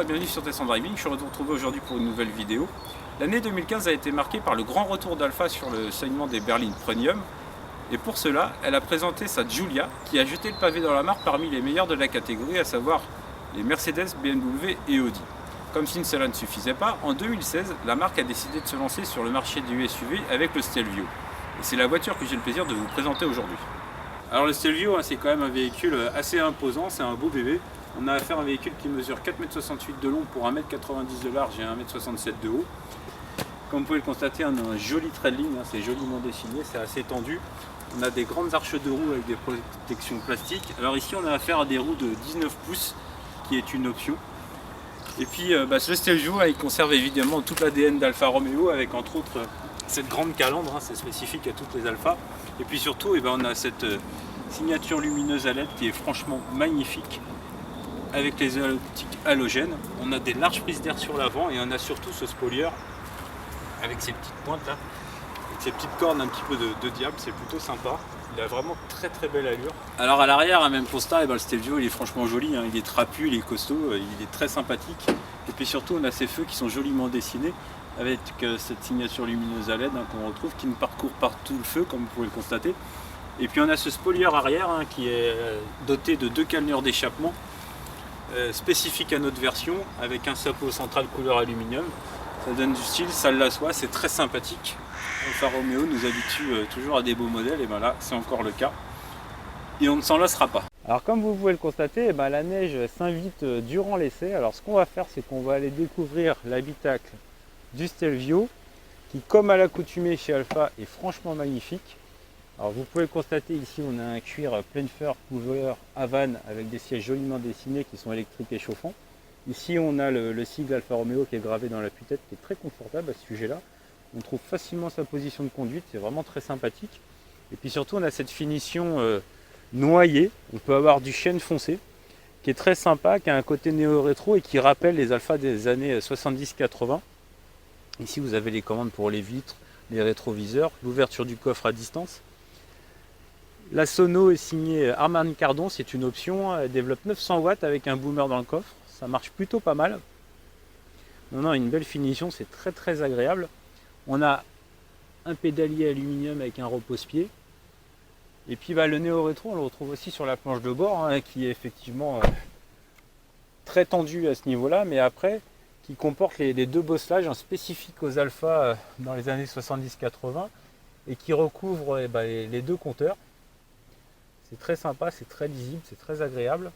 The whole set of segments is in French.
Bonjour et bienvenue sur Tesson Driving, je suis retrouvé aujourd'hui pour une nouvelle vidéo. L'année 2015 a été marquée par le grand retour d'Alfa sur le saignement des berlines Premium. Et pour cela, elle a présenté sa Giulia qui a jeté le pavé dans la mare parmi les meilleurs de la catégorie, à savoir les Mercedes, BMW et Audi. Comme si cela ne suffisait pas, en 2016, la marque a décidé de se lancer sur le marché du SUV avec le Stelvio. Et c'est la voiture que j'ai le plaisir de vous présenter aujourd'hui. Alors le Stelvio, c'est quand même un véhicule assez imposant, c'est un beau bébé. On a affaire à un véhicule qui mesure 4,68 m de long pour 1,90 m de large et 1,67 m de haut. Comme vous pouvez le constater, on a un joli trailing, c'est joliment dessiné, c'est assez tendu. On a des grandes arches de roues avec des protections plastiques. Alors ici on a affaire à des roues de 19 pouces qui est une option. Et puis ce Stelvio il conserve évidemment toute l'ADN d'Alfa Romeo avec entre autres cette grande calandre, c'est spécifique à toutes les Alfa. Et puis surtout on a cette signature lumineuse à LED qui est franchement magnifique avec les optiques halogènes. On a des larges prises d'air sur l'avant et on a surtout ce spoiler avec ces petites pointes là, avec ces petites cornes un petit peu de diable, c'est plutôt sympa. Il a vraiment très belle allure. Alors à l'arrière, même constat, le Stelvio il est franchement joli, il est trapu, il est costaud, il est très sympathique. Et puis surtout on a ces feux qui sont joliment dessinés avec cette signature lumineuse à LED qu'on retrouve, qui nous parcourt par tout le feu comme vous pouvez le constater. Et puis on a ce spoiler arrière qui est doté de 2 cannelures d'échappement spécifique à notre version, avec un sapot central couleur aluminium. Ça donne du style, ça l'assoit, c'est très sympathique. Alfa Romeo nous habitue toujours à des beaux modèles, et là c'est encore le cas. Et on ne s'en lassera pas. Alors comme vous pouvez le constater, la neige s'invite durant l'essai. Alors ce qu'on va faire, c'est qu'on va aller découvrir l'habitacle du Stelvio, qui comme à l'accoutumée chez Alfa est franchement magnifique. Alors vous pouvez le constater ici, on a un cuir plein fer couleur Havane avec des sièges joliment dessinés qui sont électriques et chauffants. Ici on a le sigle Alfa Romeo qui est gravé dans la tue-tête, qui est très confortable à ce sujet-là. On trouve facilement sa position de conduite, c'est vraiment très sympathique. Et puis surtout on a cette finition noyée, on peut avoir du chêne foncé, qui est très sympa, qui a un côté néo-rétro et qui rappelle les Alfa des années 70-80. Ici vous avez les commandes pour les vitres, les rétroviseurs, l'ouverture du coffre à distance. La sono est signée Harman Kardon, c'est une option, elle développe 900 watts avec un boomer dans le coffre, ça marche plutôt pas mal. Non, une belle finition, c'est très agréable. On a un pédalier aluminium avec un repose-pied. Et puis le néo-rétro, on le retrouve aussi sur la planche de bord, qui est effectivement très tendue à ce niveau-là, mais après, qui comporte les deux bosselages spécifiques aux Alfa dans les années 70-80 et qui recouvre les deux compteurs. C'est très sympa, c'est très lisible, c'est très agréable.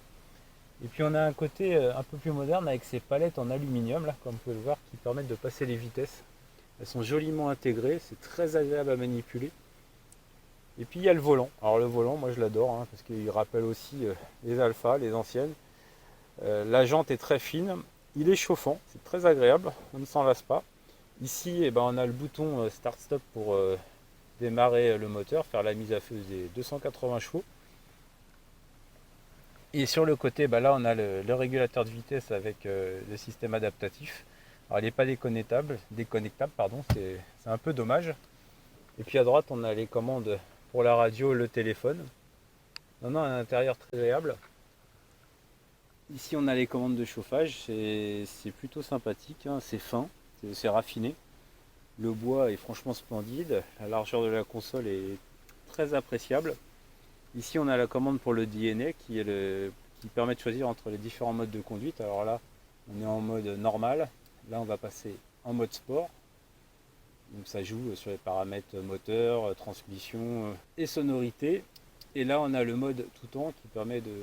Et puis on a un côté un peu plus moderne avec ces palettes en aluminium, là, comme vous pouvez le voir, qui permettent de passer les vitesses. Elles sont joliment intégrées, c'est très agréable à manipuler. Et puis il y a le volant. Alors le volant, moi je l'adore, parce qu'il rappelle aussi les Alfa, les anciennes. La jante est très fine, il est chauffant, c'est très agréable, on ne s'en lasse pas. Ici, on a le bouton Start-Stop pour démarrer le moteur, faire la mise à feu des 280 chevaux. Et sur le côté, là on a le régulateur de vitesse avec le système adaptatif. Alors il n'est pas déconnectable, c'est un peu dommage. Et puis à droite on a les commandes pour la radio, le téléphone. Un intérieur très agréable. Ici on a les commandes de chauffage, c'est plutôt sympathique, c'est fin, c'est raffiné. Le bois est franchement splendide, la largeur de la console est très appréciable. Ici on a la commande pour le DNA qui permet de choisir entre les différents modes de conduite. Alors là on est en mode normal, là on va passer en mode sport. Donc ça joue sur les paramètres moteur, transmission et sonorité. Et là on a le mode tout temps qui permet de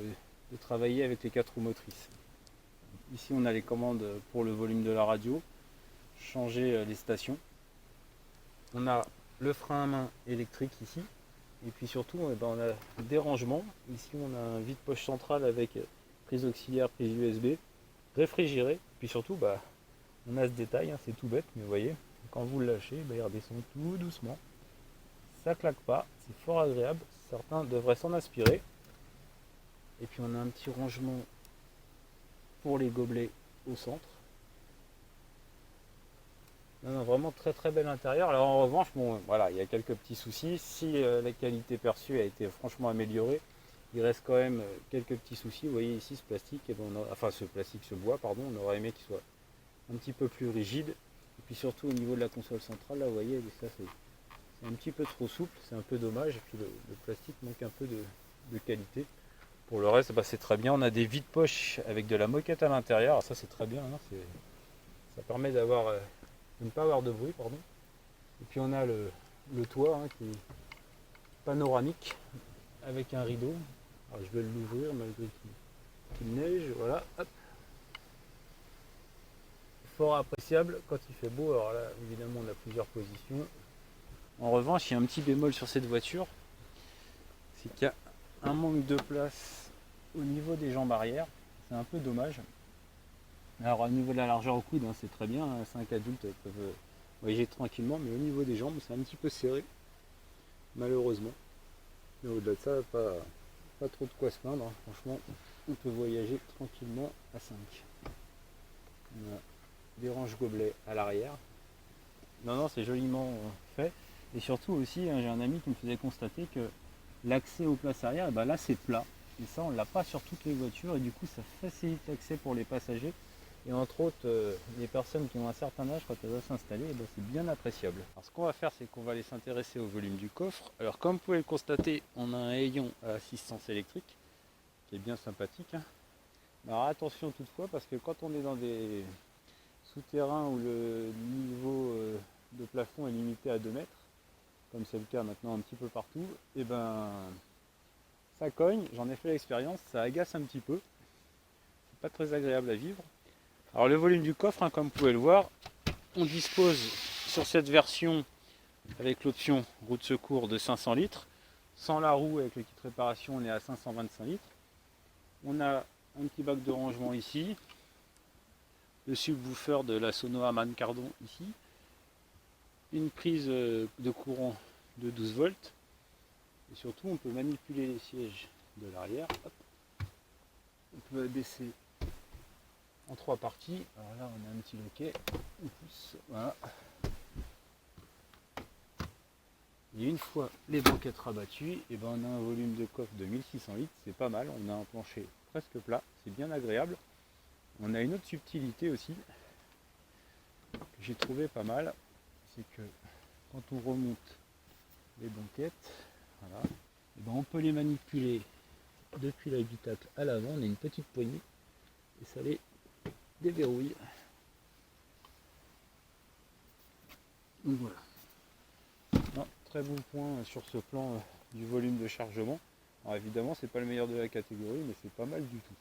travailler avec les 4 roues motrices. Ici on a les commandes pour le volume de la radio, changer les stations. On a le frein à main électrique ici. Et puis surtout, on a des rangements. Ici, on a un vide-poche central avec prise auxiliaire, prise USB, réfrigéré. Puis surtout, on a ce détail, c'est tout bête, mais vous voyez, quand vous le lâchez, il redescend tout doucement. Ça claque pas, c'est fort agréable. Certains devraient s'en inspirer. Et puis on a un petit rangement pour les gobelets au centre. Vraiment très bel intérieur. Alors en revanche, il y a quelques petits soucis. Si la qualité perçue a été franchement améliorée, Il reste quand même quelques petits soucis. Vous voyez ici ce plastique, et ben ce bois, pardon, on aurait aimé qu'il soit un petit peu plus rigide. Et puis surtout au niveau de la console centrale, là vous voyez, ça c'est un petit peu trop souple, c'est un peu dommage. Et puis le plastique manque un peu de qualité. Pour le reste, bah, c'est très bien. On a des vides-poches avec de la moquette à l'intérieur. Alors ça c'est très bien, hein. Ça permet de ne pas avoir de bruit, pardon. Et puis on a le toit, hein, qui est panoramique avec un rideau. Alors je vais l'ouvrir malgré qu'il neige, voilà, hop. Fort appréciable quand il fait beau. Alors là, évidemment, on a plusieurs positions. En revanche, il y a un petit bémol sur cette voiture, c'est qu'il y a un manque de place au niveau des jambes arrière. C'est un peu dommage. Alors au niveau de la largeur au coude, hein, c'est très bien, 5 adultes peuvent voyager tranquillement, mais au niveau des jambes, c'est un petit peu serré, malheureusement. Mais au-delà de ça, pas trop de quoi se plaindre, hein. Franchement, on peut voyager tranquillement à 5. On a des ranges gobelets à l'arrière. Non, c'est joliment fait. Et surtout aussi, hein, j'ai un ami qui me faisait constater que l'accès aux places arrière, et ben là c'est plat. Et ça, on ne l'a pas sur toutes les voitures, et du coup ça facilite l'accès pour les passagers. Et entre autres, les personnes qui ont un certain âge, quand elles doivent s'installer, ben c'est bien appréciable. Alors ce qu'on va faire, c'est qu'on va aller s'intéresser au volume du coffre. Alors comme vous pouvez le constater, on a un hayon à assistance électrique, qui est bien sympathique, hein. Alors attention toutefois, parce que quand on est dans des souterrains où le niveau de plafond est limité à 2 mètres, comme c'est le cas maintenant un petit peu partout, et ben ça cogne, j'en ai fait l'expérience, ça agace un petit peu, c'est pas très agréable à vivre. Alors le volume du coffre, hein, comme vous pouvez le voir, on dispose sur cette version avec l'option roue de secours de 500 litres, sans la roue avec le kit réparation on est à 525 litres. On a un petit bac de rangement ici, le subwoofer de la Sonoa Mancardon ici, une prise de courant de 12 volts, et surtout on peut manipuler les sièges de l'arrière. On peut baisser en 3 parties. Alors là on a un petit loquet, on pousse, voilà. Et une fois les banquettes rabattues, et ben on a un volume de coffre de 1600 litres, c'est pas mal. On a un plancher presque plat, c'est bien agréable. On a une autre subtilité aussi que j'ai trouvé pas mal, c'est que quand on remonte les banquettes, voilà, et ben on peut les manipuler depuis l'habitacle à l'avant. On a une petite poignée et ça les déverrouille. Donc voilà. Non, très bon point sur ce plan du volume de chargement. Alors évidemment c'est pas le meilleur de la catégorie, mais c'est pas mal du tout.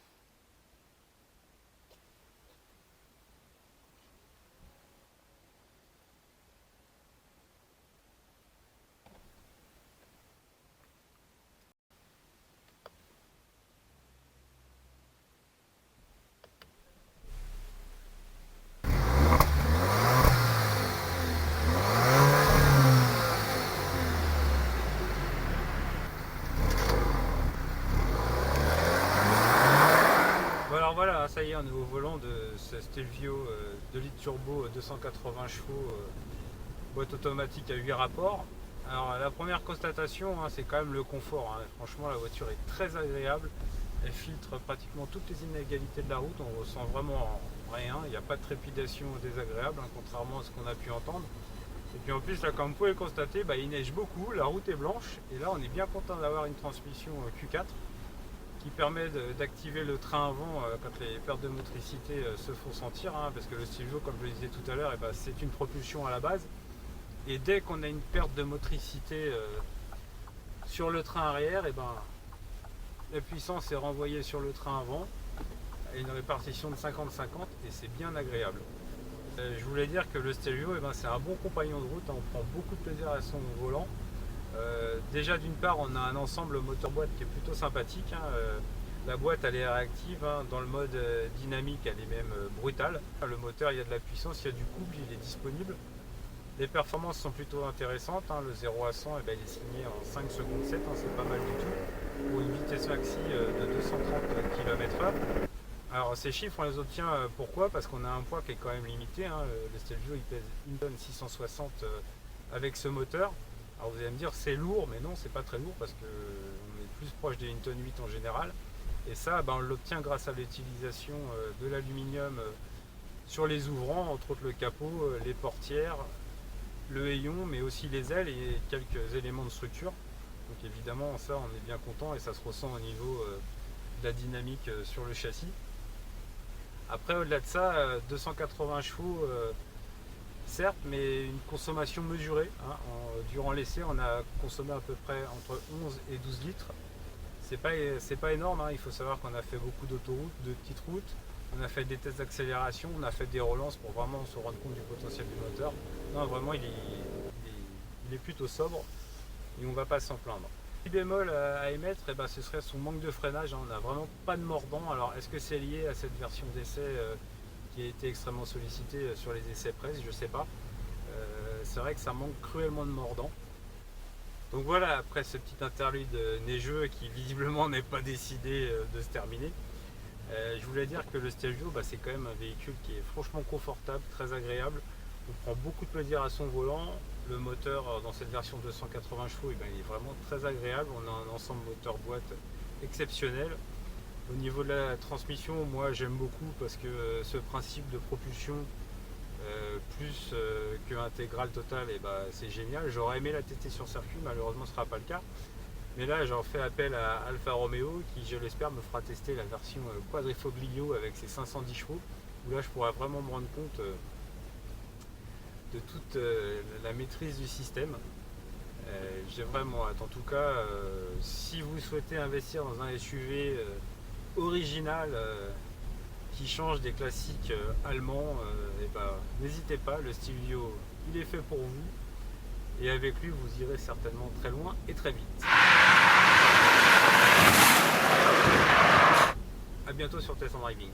Voilà, ça y est, on est au volant de ce Stelvio 2 litres turbo 280 chevaux, boîte automatique à 8 rapports. Alors la première constatation, hein, c'est quand même le confort, hein. Franchement la voiture est très agréable, elle filtre pratiquement toutes les inégalités de la route, on ressent vraiment rien, il n'y a pas de trépidation désagréable, hein, contrairement à ce qu'on a pu entendre. Et puis en plus là, comme vous pouvez le constater, il neige beaucoup, la route est blanche, et là on est bien content d'avoir une transmission Q4 qui permet d'activer le train avant quand les pertes de motricité se font sentir, hein, parce que le Stelvio, comme je le disais tout à l'heure, c'est une propulsion à la base, et dès qu'on a une perte de motricité sur le train arrière, la puissance est renvoyée sur le train avant, et une répartition de 50-50, et c'est bien agréable. Je voulais dire que le Stelvio, c'est un bon compagnon de route, hein, on prend beaucoup de plaisir à son volant. Déjà d'une part on a un ensemble moteur-boîte qui est plutôt sympathique, hein. La boîte elle est réactive, hein. Dans le mode dynamique elle est même brutale. Le moteur, il y a de la puissance, il y a du couple, il est disponible. Les performances sont plutôt intéressantes, hein. Le 0 à 100 il est signé en 5 secondes 7, hein. C'est pas mal du tout pour une vitesse maxi de 230 km/h. Alors ces chiffres on les obtient pourquoi? Parce qu'on a un poids qui est quand même limité, hein. Le Stelvio il pèse 1 tonne 660 avec ce moteur. Alors vous allez me dire c'est lourd, mais non, c'est pas très lourd parce que on est plus proche des 1 tonne 8 en général. Et ça, on l'obtient grâce à l'utilisation de l'aluminium sur les ouvrants, entre autres le capot, les portières, le hayon, mais aussi les ailes et quelques éléments de structure. Donc évidemment, ça, on est bien content et ça se ressent au niveau de la dynamique sur le châssis. Après, au-delà de ça, 280 chevaux, certes, mais une consommation mesurée. Hein. Durant l'essai, on a consommé à peu près entre 11 et 12 litres. C'est pas énorme, hein. Il faut savoir qu'on a fait beaucoup d'autoroutes, de petites routes. On a fait des tests d'accélération, on a fait des relances pour vraiment se rendre compte du potentiel du moteur. Non, vraiment, il est plutôt sobre et on ne va pas s'en plaindre. Le petit bémol à émettre, ce serait son manque de freinage. Hein. On n'a vraiment pas de mordant. Alors, est-ce que c'est lié à cette version d'essai qui a été extrêmement sollicitée sur les essais presse? Je ne sais pas. C'est vrai que ça manque cruellement de mordant. Donc voilà, après ce petit interlude neigeux qui visiblement n'est pas décidé de se terminer, je voulais dire que le Stelvio, c'est quand même un véhicule qui est franchement confortable, très agréable. On prend beaucoup de plaisir à son volant. Le moteur dans cette version 280 chevaux, il est vraiment très agréable. On a un ensemble moteur-boîte exceptionnel. Au niveau de la transmission, moi j'aime beaucoup parce que ce principe de propulsion plus que intégrale totale, c'est génial. J'aurais aimé la tester sur circuit, malheureusement ce ne sera pas le cas. Mais là j'en fais appel à Alfa Romeo qui, je l'espère, me fera tester la version Quadrifoglio avec ses 510 chevaux, où là je pourrais vraiment me rendre compte de toute la maîtrise du système. J'ai vraiment hâte. En tout cas, si vous souhaitez investir dans un SUV original qui change des classiques allemands, n'hésitez pas, le Stelvio il est fait pour vous et avec lui vous irez certainement très loin et très vite. A bientôt sur Test and Driving.